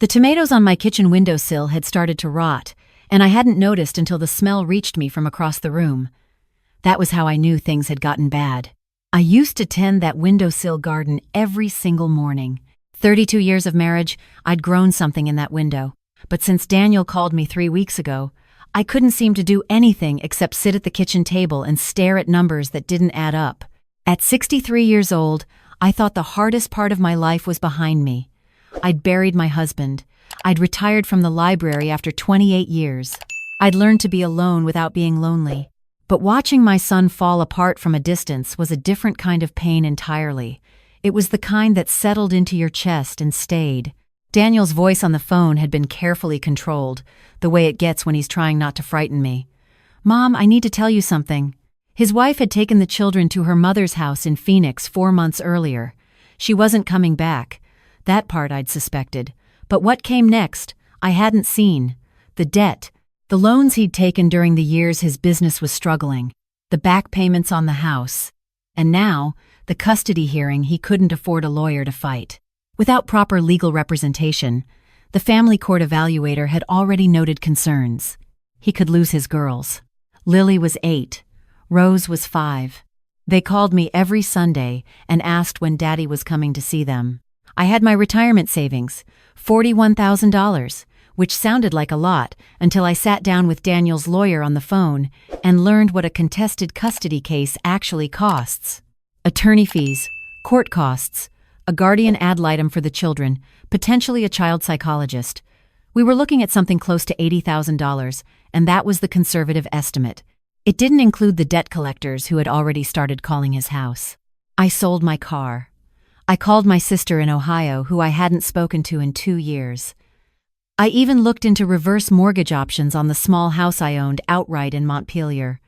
The tomatoes on my kitchen windowsill had started to rot, and I hadn't noticed until the smell reached me from across the room. That was how I knew things had gotten bad. I used to tend that windowsill garden every single morning. 32 years of marriage, I'd grown something in that window. But since Daniel called me 3 weeks ago, I couldn't seem to do anything except sit at the kitchen table and stare at numbers that didn't add up. At 63 years old, I thought the hardest part of my life was behind me. I'd buried my husband. I'd retired from the library after 28 years. I'd learned to be alone without being lonely. But watching my son fall apart from a distance was a different kind of pain entirely. It was the kind that settled into your chest and stayed. Daniel's voice on the phone had been carefully controlled, the way it gets when he's trying not to frighten me. "Mom, I need to tell you something." His wife had taken the children to her mother's house in Phoenix 4 months earlier. She wasn't coming back. That part I'd suspected. But what came next, I hadn't seen. The debt. The loans he'd taken during the years his business was struggling. The back payments on the house. And now, the custody hearing he couldn't afford a lawyer to fight. Without proper legal representation, the family court evaluator had already noted concerns. He could lose his girls. Lily was 8. Rose was 5. They called me every Sunday and asked when Daddy was coming to see them. I had my retirement savings, $41,000, which sounded like a lot until I sat down with Daniel's lawyer on the phone and learned what a contested custody case actually costs. Attorney fees, court costs, a guardian ad litem for the children, potentially a child psychologist. We were looking at something close to $80,000, and that was the conservative estimate. It didn't include the debt collectors who had already started calling his house. I sold my car. I called my sister in Ohio, who I hadn't spoken to in 2 years. I even looked into reverse mortgage options on the small house I owned outright in Montpelier.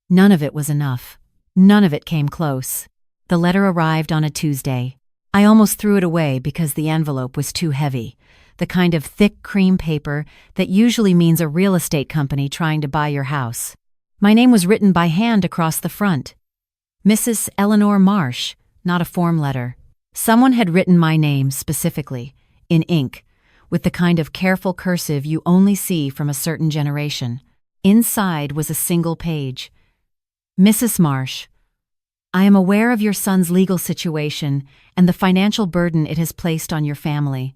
None of it was enough. None of it came close. The letter arrived on a Tuesday. I almost threw it away because the envelope was too heavy, the kind of thick cream paper that usually means a real estate company trying to buy your house. My name was written by hand across the front. Mrs. Eleanor Marsh, not a form letter. Someone had written my name specifically, in ink, with the kind of careful cursive you only see from a certain generation. Inside was a single page. Mrs. Marsh, I am aware of your son's legal situation and the financial burden it has placed on your family.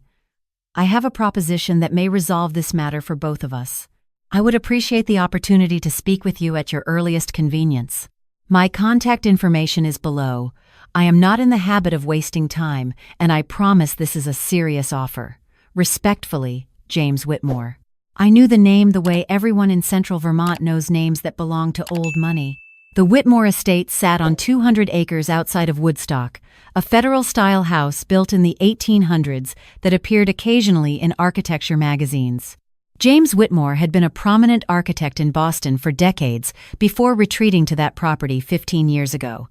I have a proposition that may resolve this matter for both of us. I would appreciate the opportunity to speak with you at your earliest convenience. My contact information is below. I am not in the habit of wasting time, and I promise this is a serious offer. Respectfully, James Whitmore. I knew the name the way everyone in central Vermont knows names that belong to old money. The Whitmore estate sat on 200 acres outside of Woodstock, a federal-style house built in the 1800s that appeared occasionally in architecture magazines. James Whitmore had been a prominent architect in Boston for decades before retreating to that property 15 years ago.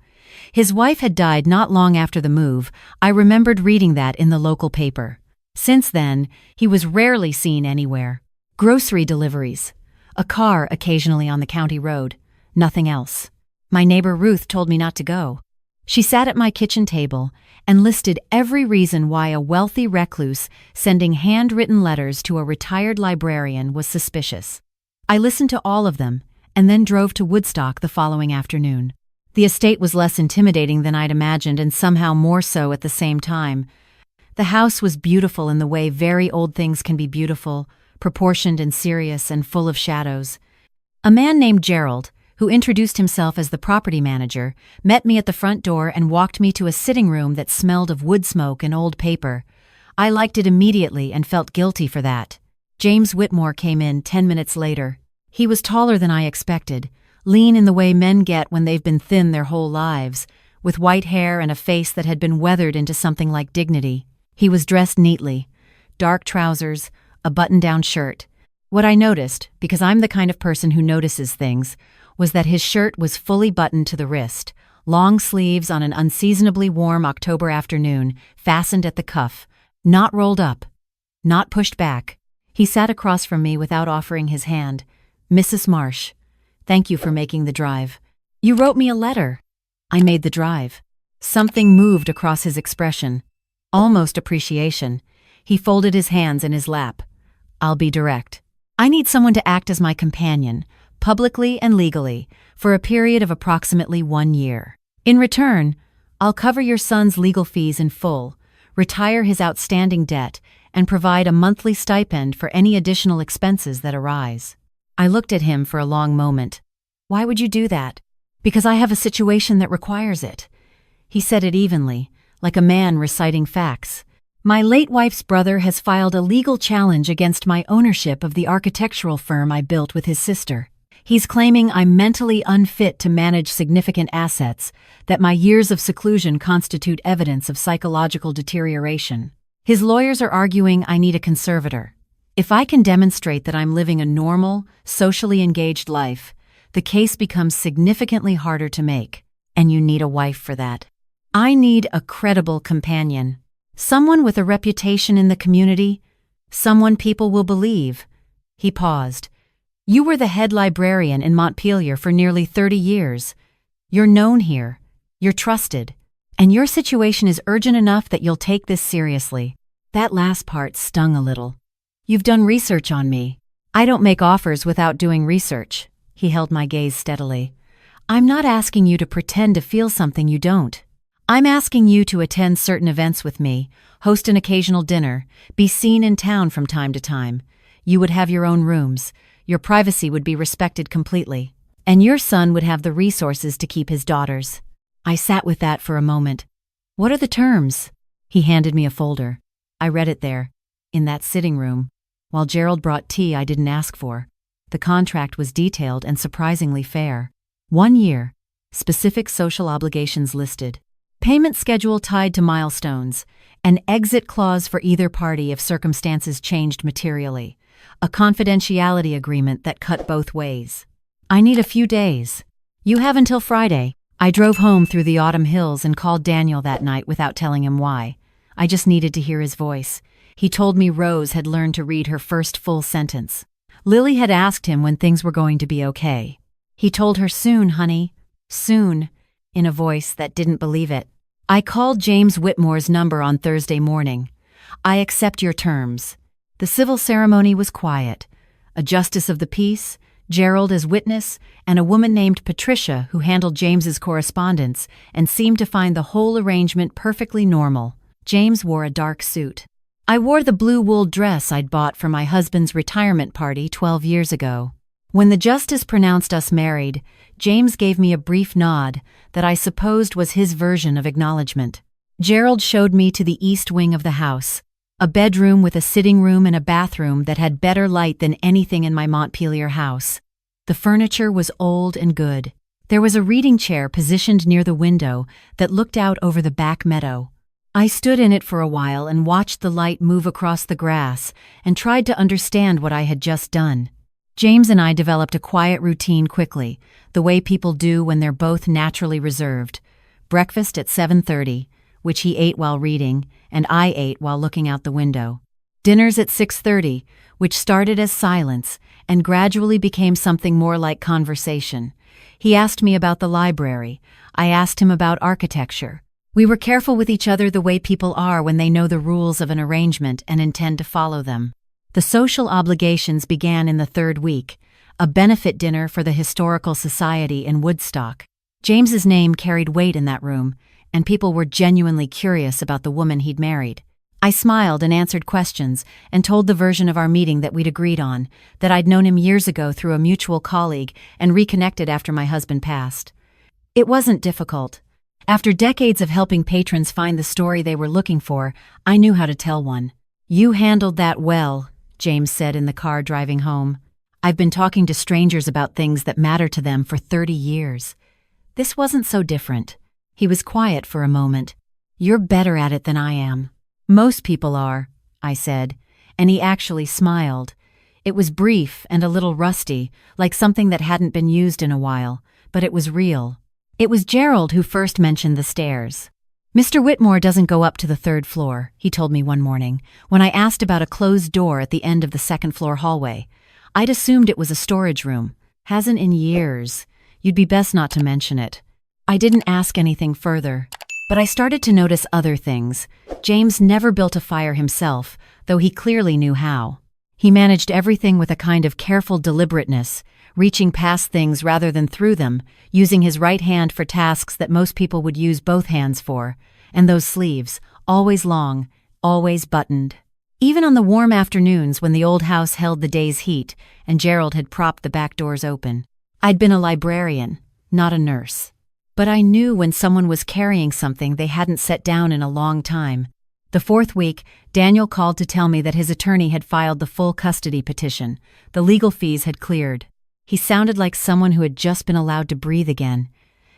His wife had died not long after the move. I remembered reading that in the local paper. Since then, he was rarely seen anywhere. Grocery deliveries. A car occasionally on the county road. Nothing else. My neighbor Ruth told me not to go. She sat at my kitchen table and listed every reason why a wealthy recluse sending handwritten letters to a retired librarian was suspicious. I listened to all of them and then drove to Woodstock the following afternoon. The estate was less intimidating than I'd imagined and somehow more so at the same time. The house was beautiful in the way very old things can be beautiful, proportioned and serious and full of shadows. A man named Gerald, who introduced himself as the property manager, met me at the front door and walked me to a sitting room that smelled of wood smoke and old paper. I liked it immediately and felt guilty for that. James Whitmore came in 10 minutes later. He was taller than I expected, lean in the way men get when they've been thin their whole lives, with white hair and a face that had been weathered into something like dignity. He was dressed neatly, dark trousers, a button-down shirt. What I noticed, because I'm the kind of person who notices things, was that his shirt was fully buttoned to the wrist, long sleeves on an unseasonably warm October afternoon, fastened at the cuff, not rolled up, not pushed back. He sat across from me without offering his hand. "Mrs. Marsh, thank you for making the drive. You wrote me a letter." I made the drive. Something moved across his expression. Almost appreciation. He folded his hands in his lap. I'll be direct. I need someone to act as my companion, publicly and legally, for a period of approximately 1 year. In return, I'll cover your son's legal fees in full, retire his outstanding debt, and provide a monthly stipend for any additional expenses that arise. I looked at him for a long moment. Why would you do that? Because I have a situation that requires it. He said it evenly, like a man reciting facts. My late wife's brother has filed a legal challenge against my ownership of the architectural firm I built with his sister. He's claiming I'm mentally unfit to manage significant assets, that my years of seclusion constitute evidence of psychological deterioration. His lawyers are arguing I need a conservator. If I can demonstrate that I'm living a normal, socially engaged life, the case becomes significantly harder to make, and you need a wife for that. I need a credible companion. Someone with a reputation in the community, someone people will believe. He paused. You were the head librarian in Montpelier for nearly 30 years. You're known here. You're trusted. And your situation is urgent enough that you'll take this seriously. That last part stung a little. You've done research on me. I don't make offers without doing research. He held my gaze steadily. I'm not asking you to pretend to feel something you don't. I'm asking you to attend certain events with me, host an occasional dinner, be seen in town from time to time. You would have your own rooms. Your privacy would be respected completely. And your son would have the resources to keep his daughters. I sat with that for a moment. What are the terms? He handed me a folder. I read it there, in that sitting room, while Gerald brought tea I didn't ask for. The contract was detailed and surprisingly fair. 1 year. Specific social obligations listed. Payment schedule tied to milestones. An exit clause for either party if circumstances changed materially. A confidentiality agreement that cut both ways. I need a few days. You have until Friday. I drove home through the autumn hills and called Daniel that night without telling him why. I just needed to hear his voice. He told me Rose had learned to read her first full sentence. Lily had asked him when things were going to be okay. He told her soon, honey. Soon, in a voice that didn't believe it. I called James Whitmore's number on Thursday morning. I accept your terms. The civil ceremony was quiet. A justice of the peace, Gerald as witness, and a woman named Patricia who handled James's correspondence and seemed to find the whole arrangement perfectly normal. James wore a dark suit. I wore the blue wool dress I'd bought for my husband's retirement party 12 years ago. When the justice pronounced us married, James gave me a brief nod that I supposed was his version of acknowledgement. Gerald showed me to the east wing of the house, a bedroom with a sitting room and a bathroom that had better light than anything in my Montpelier house. The furniture was old and good. There was a reading chair positioned near the window that looked out over the back meadow. I stood in it for a while and watched the light move across the grass and tried to understand what I had just done. James and I developed a quiet routine quickly, the way people do when they're both naturally reserved. Breakfast at 7:30, which he ate while reading, and I ate while looking out the window. Dinners at 6:30, which started as silence and gradually became something more like conversation. He asked me about the library. I asked him about architecture. We were careful with each other the way people are when they know the rules of an arrangement and intend to follow them. The social obligations began in the 3rd week, a benefit dinner for the Historical Society in Woodstock. James's name carried weight in that room, and people were genuinely curious about the woman he'd married. I smiled and answered questions and told the version of our meeting that we'd agreed on, that I'd known him years ago through a mutual colleague and reconnected after my husband passed. It wasn't difficult. After decades of helping patrons find the story they were looking for, I knew how to tell one. You handled that well, James said in the car driving home. I've been talking to strangers about things that matter to them for 30 years. This wasn't so different. He was quiet for a moment. You're better at it than I am. Most people are, I said, and he actually smiled. It was brief and a little rusty, like something that hadn't been used in a while, but it was real. It was Gerald who first mentioned the stairs. Mr. Whitmore doesn't go up to the 3rd floor, he told me one morning, when I asked about a closed door at the end of the 2nd floor hallway. I'd assumed it was a storage room. Hasn't in years. You'd be best not to mention it. I didn't ask anything further. But I started to notice other things. James never built a fire himself, though he clearly knew how. He managed everything with a kind of careful deliberateness, reaching past things rather than through them, using his right hand for tasks that most people would use both hands for, and those sleeves, always long, always buttoned. Even on the warm afternoons when the old house held the day's heat and Gerald had propped the back doors open. I'd been a librarian, not a nurse. But I knew when someone was carrying something they hadn't set down in a long time. The fourth week, Daniel called to tell me that his attorney had filed the full custody petition. The legal fees had cleared. He sounded like someone who had just been allowed to breathe again.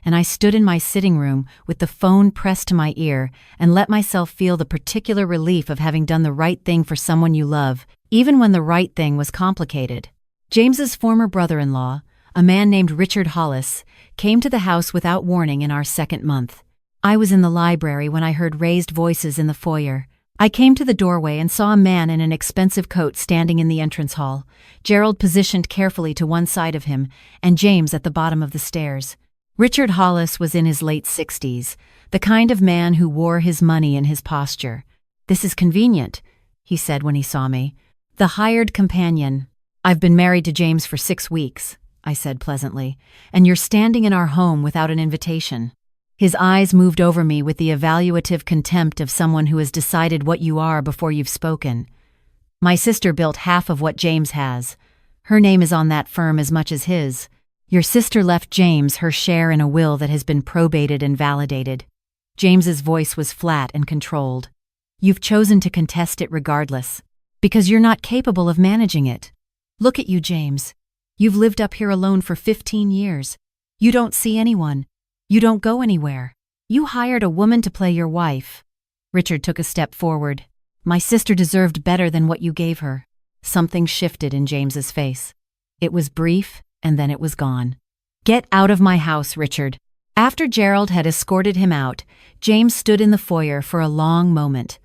And I stood in my sitting room with the phone pressed to my ear and let myself feel the particular relief of having done the right thing for someone you love, even when the right thing was complicated. James's former brother-in-law, a man named Richard Hollis, came to the house without warning in our second month. I was in the library when I heard raised voices in the foyer. I came to the doorway and saw a man in an expensive coat standing in the entrance hall, Gerald positioned carefully to one side of him, and James at the bottom of the stairs. Richard Hollis was in his late 60s, the kind of man who wore his money in his posture. "This is convenient," he said when he saw me. "The hired companion." "I've been married to James for 6 weeks," I said pleasantly, "and you're standing in our home without an invitation." His eyes moved over me with the evaluative contempt of someone who has decided what you are before you've spoken. "My sister built half of what James has. Her name is on that firm as much as his. Your sister left James her share in a will that has been probated and validated." James's voice was flat and controlled. "You've chosen to contest it regardless, because you're not capable of managing it. Look at you, James. You've lived up here alone for 15 years. You don't see anyone. You don't go anywhere. You hired a woman to play your wife." Richard took a step forward. "My sister deserved better than what you gave her." Something shifted in James's face. It was brief, and then it was gone. "Get out of my house, Richard." After Gerald had escorted him out, James stood in the foyer for a long moment.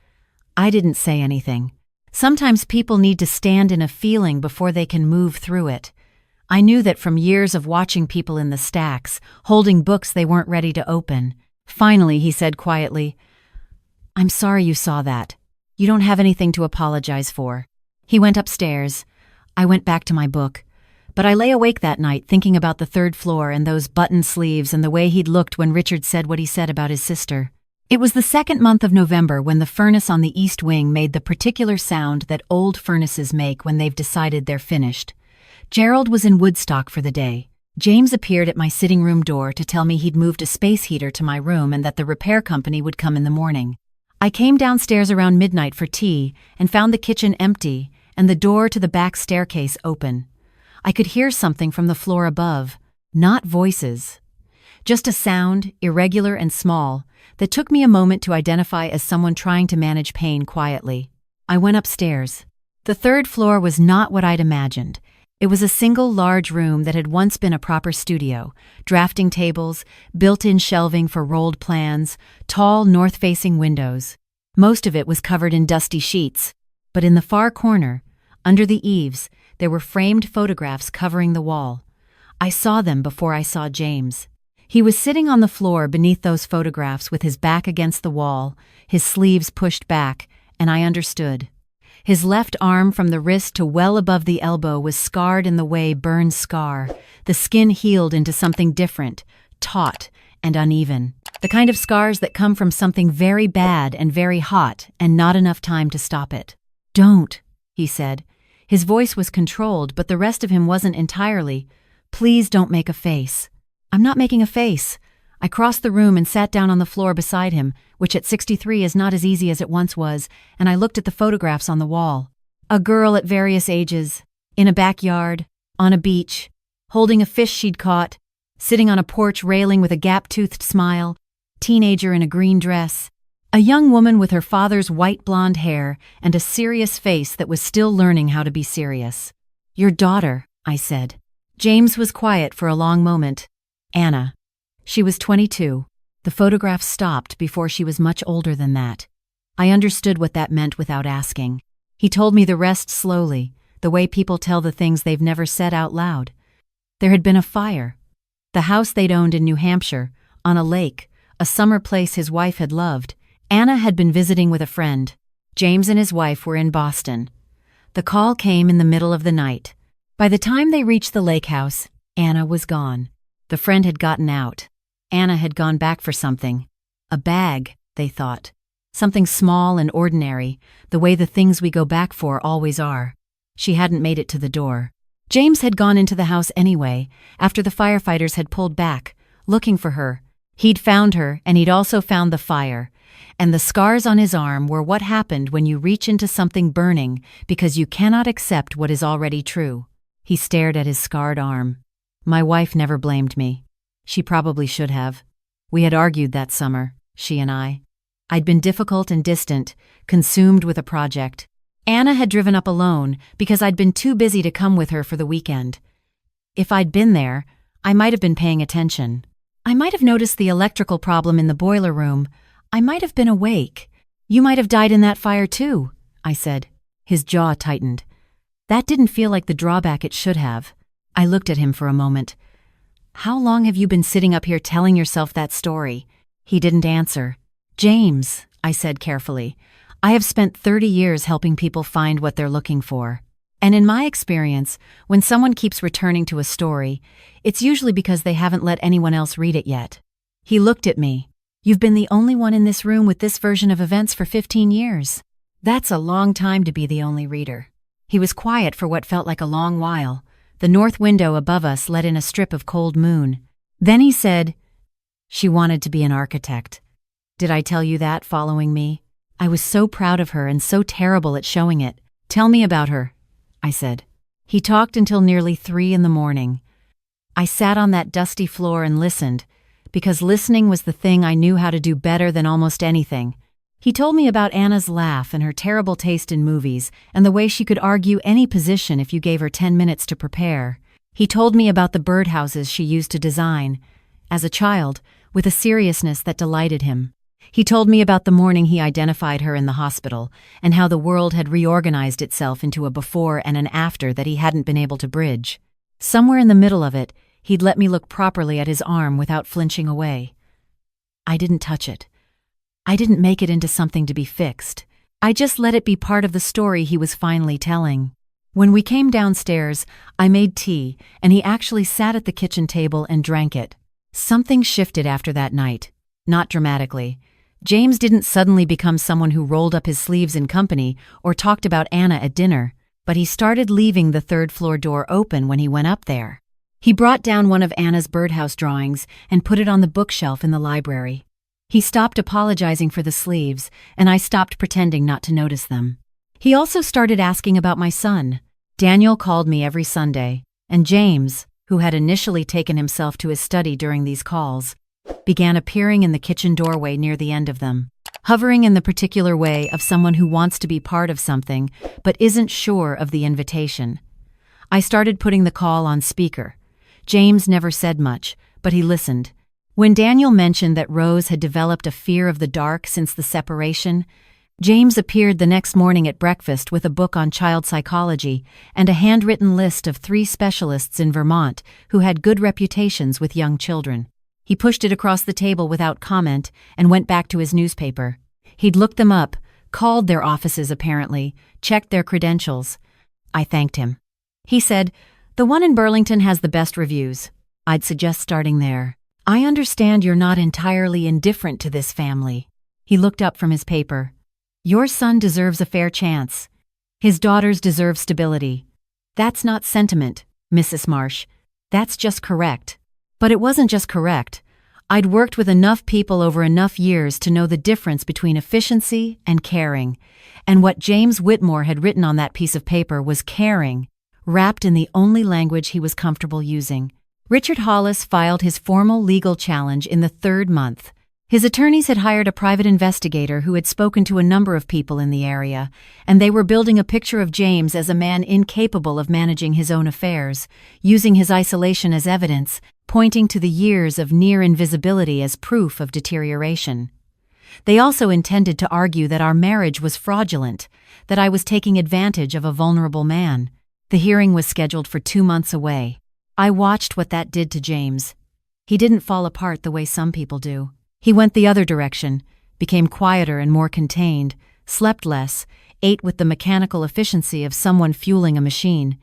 I didn't say anything. Sometimes people need to stand in a feeling before they can move through it. I knew that from years of watching people in the stacks, holding books they weren't ready to open. Finally, he said quietly, "I'm sorry you saw that. You don't have anything to apologize for." He went upstairs. I went back to my book. But I lay awake that night thinking about the third floor and those button sleeves and the way he'd looked when Richard said what he said about his sister. It was the second month of November when the furnace on the east wing made the particular sound that old furnaces make when they've decided they're finished. Gerald was in Woodstock for the day. James appeared at my sitting room door to tell me he'd moved a space heater to my room and that the repair company would come in the morning. I came downstairs around midnight for tea and found the kitchen empty and the door to the back staircase open. I could hear something from the floor above, not voices. Just a sound, irregular and small, that took me a moment to identify as someone trying to manage pain quietly. I went upstairs. The third floor was not what I'd imagined. It was a single large room that had once been a proper studio, drafting tables, built-in shelving for rolled plans, tall north-facing windows. Most of it was covered in dusty sheets, but in the far corner, under the eaves, there were framed photographs covering the wall. I saw them before I saw James. He was sitting on the floor beneath those photographs with his back against the wall, his sleeves pushed back, and I understood. His left arm from the wrist to well above the elbow was scarred in the way burns scar. The skin healed into something different, taut and uneven. The kind of scars that come from something very bad and very hot and not enough time to stop it. "Don't," he said. His voice was controlled, but the rest of him wasn't entirely. "Please don't make a face." "I'm not making a face." I crossed the room and sat down on the floor beside him, which at 63 is not as easy as it once was, and I looked at the photographs on the wall. A girl at various ages, in a backyard, on a beach, holding a fish she'd caught, sitting on a porch railing with a gap-toothed smile, teenager in a green dress, a young woman with her father's white blonde hair and a serious face that was still learning how to be serious. "Your daughter," I said. James was quiet for a long moment. "Anna." She was 22. The photograph stopped before she was much older than that. I understood what that meant without asking. He told me the rest slowly, the way people tell the things they've never said out loud. There had been a fire. The house they'd owned in New Hampshire, on a lake, a summer place his wife had loved. Anna had been visiting with a friend. James and his wife were in Boston. The call came in the middle of the night. By the time they reached the lake house, Anna was gone. The friend had gotten out. Anna had gone back for something. A bag, they thought. Something small and ordinary, the way the things we go back for always are. She hadn't made it to the door. James had gone into the house anyway, after the firefighters had pulled back, looking for her. He'd found her, and he'd also found the fire. And the scars on his arm were what happened when you reach into something burning because you cannot accept what is already true. He stared at his scarred arm. My wife never blamed me. She probably should have. We had argued that summer, she and I. I'd been difficult and distant, consumed with a project. Anna had driven up alone because I'd been too busy to come with her for the weekend. If I'd been there, I might have been paying attention. I might have noticed the electrical problem in the boiler room. I might have been awake. You might have died in that fire too, I said. His jaw tightened. That didn't feel like the drawback it should have. I looked at him for a moment. How long have you been sitting up here telling yourself that story? He didn't answer. James, I said carefully, I have spent 30 years helping people find what they're looking for. And in my experience, when someone keeps returning to a story, it's usually because they haven't let anyone else read it yet. He looked at me. You've been the only one in this room with this version of events for 15 years. That's a long time to be the only reader. He was quiet for what felt like a long while. The north window above us let in a strip of cold moon. Then he said, She wanted to be an architect. Did I tell you that following me? I was so proud of her and so terrible at showing it. Tell me about her, I said. He talked until nearly 3 a.m. I sat on that dusty floor and listened, because listening was the thing I knew how to do better than almost anything. He told me about Anna's laugh and her terrible taste in movies and the way she could argue any position if you gave her 10 minutes to prepare. He told me about the birdhouses she used to design, as a child, with a seriousness that delighted him. He told me about the morning he identified her in the hospital and how the world had reorganized itself into a before and an after that he hadn't been able to bridge. Somewhere in the middle of it, he'd let me look properly at his arm without flinching away. I didn't touch it. I didn't make it into something to be fixed. I just let it be part of the story he was finally telling. When we came downstairs, I made tea, and he actually sat at the kitchen table and drank it. Something shifted after that night. Not dramatically. James didn't suddenly become someone who rolled up his sleeves in company or talked about Anna at dinner, but he started leaving the third-floor door open when he went up there. He brought down one of Anna's birdhouse drawings and put it on the bookshelf in the library. He stopped apologizing for the sleeves, and I stopped pretending not to notice them. He also started asking about my son. Daniel called me every Sunday, and James, who had initially taken himself to his study during these calls, began appearing in the kitchen doorway near the end of them, hovering in the particular way of someone who wants to be part of something but isn't sure of the invitation. I started putting the call on speaker. James never said much, but he listened. When Daniel mentioned that Rose had developed a fear of the dark since the separation, James appeared the next morning at breakfast with a book on child psychology and a handwritten list of 3 specialists in Vermont who had good reputations with young children. He pushed it across the table without comment and went back to his newspaper. He'd looked them up, called their offices apparently, checked their credentials. I thanked him. He said, "The one in Burlington has the best reviews. I'd suggest starting there. I understand you're not entirely indifferent to this family." He looked up from his paper. "Your son deserves a fair chance. His daughters deserve stability. That's not sentiment, Mrs. Marsh. That's just correct." But it wasn't just correct. I'd worked with enough people over enough years to know the difference between efficiency and caring. And what James Whitmore had written on that piece of paper was caring, wrapped in the only language he was comfortable using. Richard Hollis filed his formal legal challenge in the 3rd month. His attorneys had hired a private investigator who had spoken to a number of people in the area, and they were building a picture of James as a man incapable of managing his own affairs, using his isolation as evidence, pointing to the years of near invisibility as proof of deterioration. They also intended to argue that our marriage was fraudulent, that I was taking advantage of a vulnerable man. The hearing was scheduled for 2 months away. I watched what that did to James. He didn't fall apart the way some people do. He went the other direction, became quieter and more contained, slept less, ate with the mechanical efficiency of someone fueling a machine.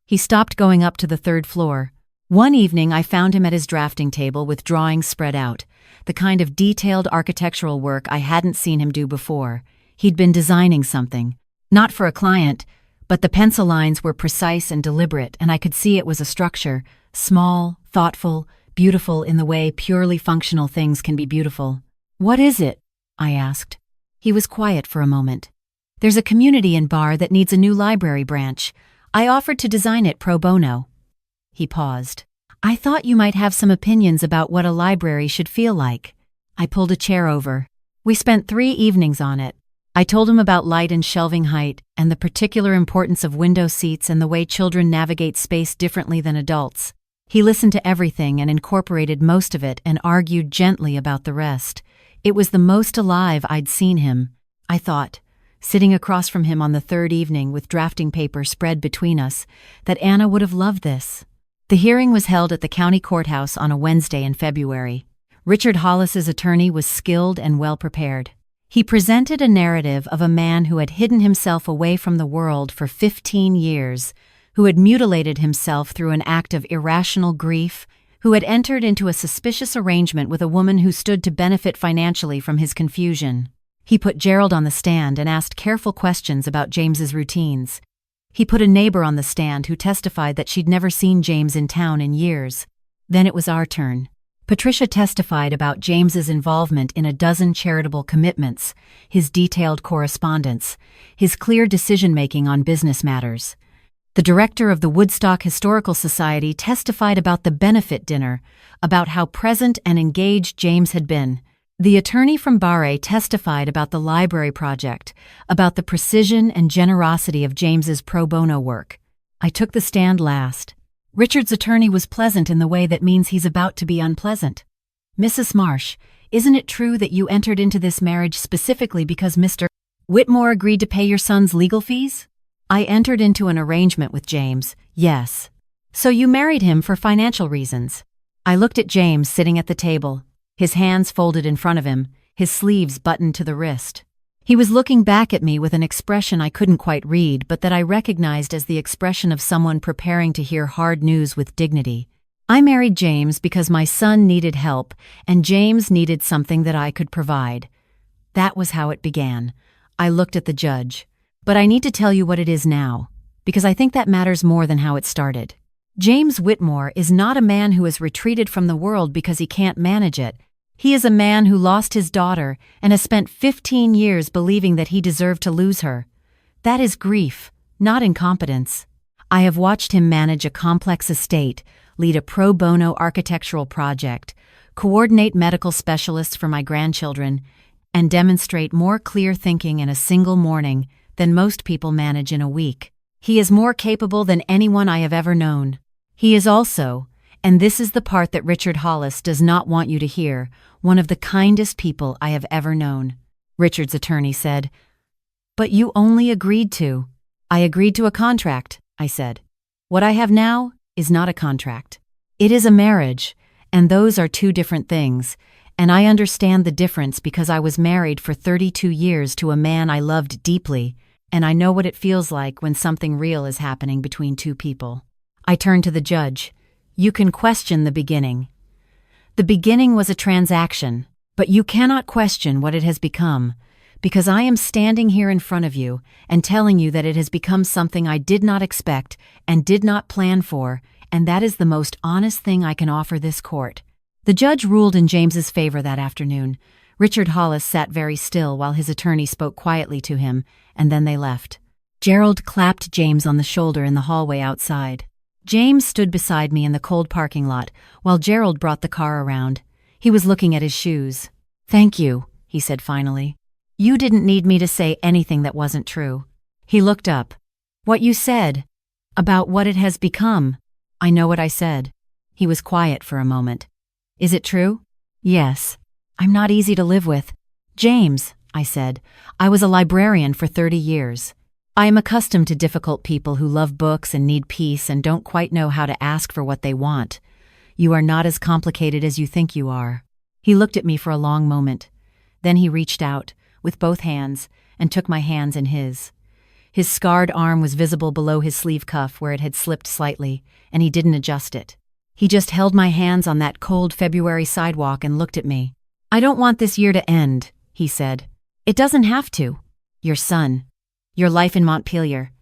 He stopped going up to the third floor. One evening I found him at his drafting table with drawings spread out, the kind of detailed architectural work I hadn't seen him do before. He'd been designing something. Not for a client, but the pencil lines were precise and deliberate, and I could see it was a structure, small, thoughtful, beautiful in the way purely functional things can be beautiful. "What is it?" I asked. He was quiet for a moment. "There's a community in Bar that needs a new library branch. I offered to design it pro bono." He paused. "I thought you might have some opinions about what a library should feel like." I pulled a chair over. We spent 3 evenings on it. I told him about light and shelving height, and the particular importance of window seats and the way children navigate space differently than adults. He listened to everything and incorporated most of it and argued gently about the rest. It was the most alive I'd seen him. I thought, sitting across from him on the third evening with drafting paper spread between us, that Anna would have loved this. The hearing was held at the county courthouse on a Wednesday in February. Richard Hollis's attorney was skilled and well-prepared. He presented a narrative of a man who had hidden himself away from the world for 15 years, who had mutilated himself through an act of irrational grief, who had entered into a suspicious arrangement with a woman who stood to benefit financially from his confusion. He put Gerald on the stand and asked careful questions about James's routines. He put a neighbor on the stand who testified that she'd never seen James in town in years. Then it was our turn. Patricia testified about James's involvement in a dozen charitable commitments, his detailed correspondence, his clear decision-making on business matters. The director of the Woodstock Historical Society testified about the benefit dinner, about how present and engaged James had been. The attorney from Barre testified about the library project, about the precision and generosity of James's pro bono work. I took the stand last. Richard's attorney was pleasant in the way that means he's about to be unpleasant. "Mrs. Marsh, isn't it true that you entered into this marriage specifically because Mr. Whitmore agreed to pay your son's legal fees?" "I entered into an arrangement with James, yes." "So you married him for financial reasons?" I looked at James sitting at the table, his hands folded in front of him, his sleeves buttoned to the wrist. He was looking back at me with an expression I couldn't quite read, but that I recognized as the expression of someone preparing to hear hard news with dignity. "I married James because my son needed help, and James needed something that I could provide." That was how it began. I looked at the judge. "But I need to tell you what it is now, because I think that matters more than how it started. James Whitmore is not a man who has retreated from the world because he can't manage it. He is a man who lost his daughter and has spent 15 years believing that he deserved to lose her. That is grief, not incompetence. I have watched him manage a complex estate, lead a pro bono architectural project, coordinate medical specialists for my grandchildren, and demonstrate more clear thinking in a single morning than most people manage in a week. He is more capable than anyone I have ever known. He is also, and this is the part that Richard Hollis does not want you to hear, one of the kindest people I have ever known." Richard's attorney said. "But you only agreed to." "I agreed to a contract," I said. "What I have now is not a contract. It is a marriage, and those are two different things, and I understand the difference because I was married for 32 years to a man I loved deeply, and I know what it feels like when something real is happening between two people." I turned to the judge. "You can question the beginning. The beginning was a transaction, but you cannot question what it has become, because I am standing here in front of you and telling you that it has become something I did not expect and did not plan for, and that is the most honest thing I can offer this court." The judge ruled in James's favor that afternoon. Richard Hollis sat very still while his attorney spoke quietly to him, and then they left. Gerald clapped James on the shoulder in the hallway outside. James stood beside me in the cold parking lot while Gerald brought the car around. He was looking at his shoes. "Thank you," he said finally. "You didn't need me to say anything that wasn't true." He looked up. "What you said, about what it has become." "I know what I said." He was quiet for a moment. "Is it true?" "Yes. I'm not easy to live with." "James," I said, "I was a librarian for 30 years. I am accustomed to difficult people who love books and need peace and don't quite know how to ask for what they want. You are not as complicated as you think you are." He looked at me for a long moment. Then he reached out, with both hands, and took my hands in his. His scarred arm was visible below his sleeve cuff where it had slipped slightly, and he didn't adjust it. He just held my hands on that cold February sidewalk and looked at me. "I don't want this year to end," he said. "It doesn't have to. Your son. Your life in Montpelier.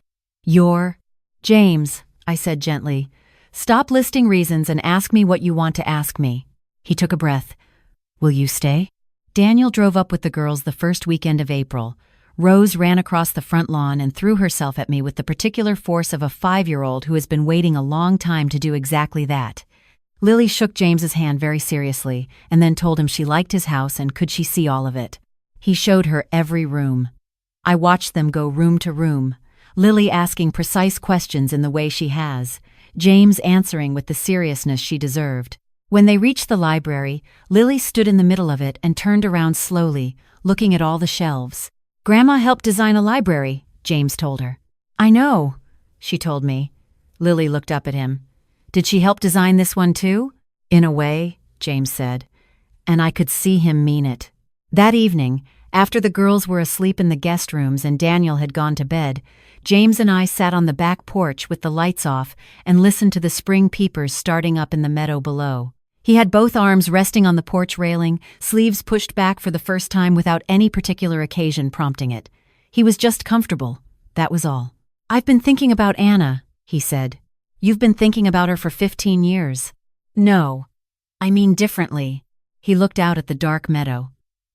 Your—" "James," I said gently, "stop listing reasons and ask me what you want to ask me." He took a breath. "Will you stay?" Daniel drove up with the girls the first weekend of April. Rose ran across the front lawn and threw herself at me with the particular force of a 5-year-old who has been waiting a long time to do exactly that. Lily shook James's hand very seriously and then told him she liked his house and could she see all of it. He showed her every room. I watched them go room to room, Lily asking precise questions in the way she has, James answering with the seriousness she deserved. When they reached the library, Lily stood in the middle of it and turned around slowly, looking at all the shelves. "Grandma helped design a library," James told her. "I know," she told me. Lily looked up at him. "Did she help design this one too?" "In a way," James said. And I could see him mean it. That evening, after the girls were asleep in the guest rooms and Daniel had gone to bed, James and I sat on the back porch with the lights off and listened to the spring peepers starting up in the meadow below. He had both arms resting on the porch railing, sleeves pushed back for the first time without any particular occasion prompting it. He was just comfortable, that was all. "I've been thinking about Anna," he said. "You've been thinking about her for 15 years. "No. I mean differently." He looked out at the dark meadow.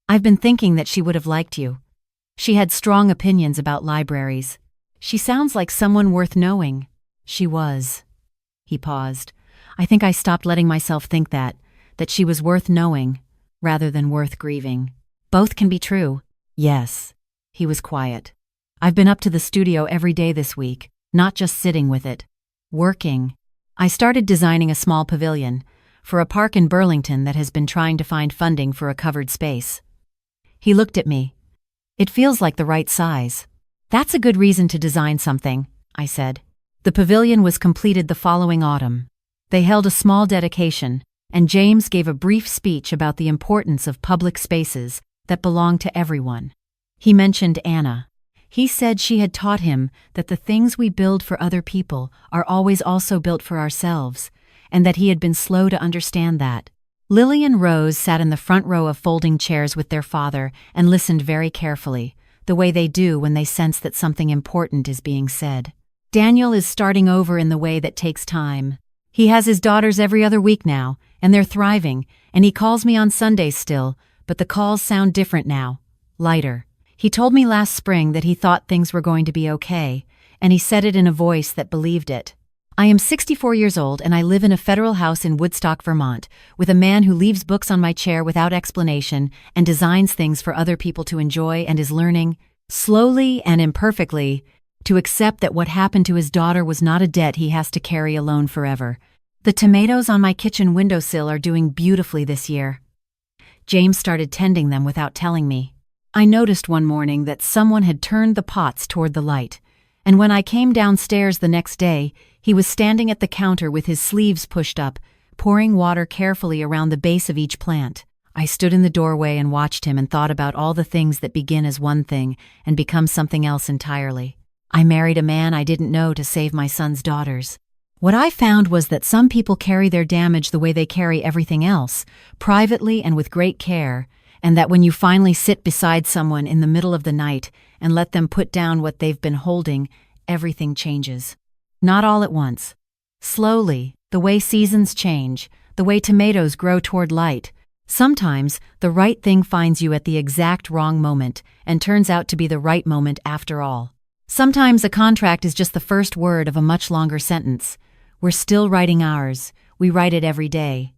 "I've been thinking that she would have liked you. She had strong opinions about libraries. She sounds like someone worth knowing." "She was." He paused. I think I stopped letting myself think that she was worth knowing, rather than worth grieving. Both can be true. "Yes." He was quiet. "I've been up to the studio every day this week, not just sitting with it. Working. I started designing a small pavilion for a park in Burlington that has been trying to find funding for a covered space." He looked at me. "It feels like the right size." "That's a good reason to design something," I said. The pavilion was completed the following autumn. They held a small dedication, and James gave a brief speech about the importance of public spaces that belong to everyone. He mentioned Anna. He said she had taught him that the things we build for other people are always also built for ourselves, and that he had been slow to understand that. Lily and Rose sat in the front row of folding chairs with their father and listened very carefully, the way they do when they sense that something important is being said. Daniel is starting over in the way that takes time. He has his daughters every other week now, and they're thriving, and he calls me on Sundays still, but the calls sound different now, lighter. He told me last spring that he thought things were going to be okay, and he said it in a voice that believed it. "I am 64 years old and I live in a federal house in Woodstock, Vermont, with a man who leaves books on my chair without explanation and designs things for other people to enjoy and is learning, slowly and imperfectly, to accept that what happened to his daughter was not a debt he has to carry alone forever. The tomatoes on my kitchen windowsill are doing beautifully this year." James started tending them without telling me. I noticed one morning that someone had turned the pots toward the light, and when I came downstairs the next day, he was standing at the counter with his sleeves pushed up, pouring water carefully around the base of each plant. I stood in the doorway and watched him and thought about all the things that begin as one thing and become something else entirely. I married a man I didn't know to save my son's daughters. What I found was that some people carry their damage the way they carry everything else, privately and with great care, and that when you finally sit beside someone in the middle of the night and let them put down what they've been holding, everything changes. Not all at once. Slowly, the way seasons change, the way tomatoes grow toward light. Sometimes, the right thing finds you at the exact wrong moment and turns out to be the right moment after all. Sometimes a contract is just the first word of a much longer sentence. We're still writing ours. We write it every day.